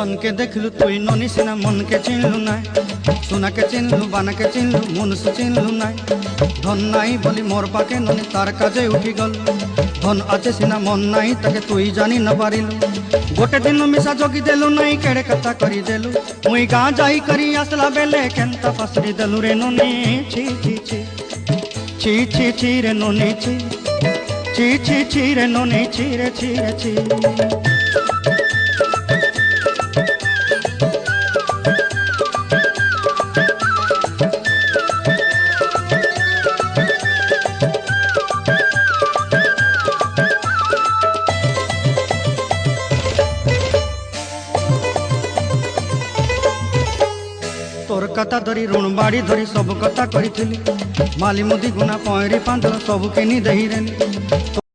জন কে দেখলু তুই ননি সিনা মন কে চিনলু নাই, সোনা কে চিনলু বানা কে চিনলু মনুষ চিনলু নাই। ধন নাই বলি মোর পাকে ননি তার কাজে উঠি গল, ধন আছে সিনা মন নাই তাকে তুই জানি না পারিলু। গোটে দিন মিশা জগি দেলু নাই কেড়ে কথা করি দেলু, মুই গাঁ যাই করি আসলা বেলে কেনতা পাসরি দেলু রে ননি। ছি ছি ছি ছি ছি ছি রে ননি ছি ছি ছি ছি রে ননি ছি রে ছি রে ছি। तोर कथा धरी ऋण बाड़ी धरी सब कथा करी, माली मुदी गुना पयरी पांदर सब किनी दही रेली।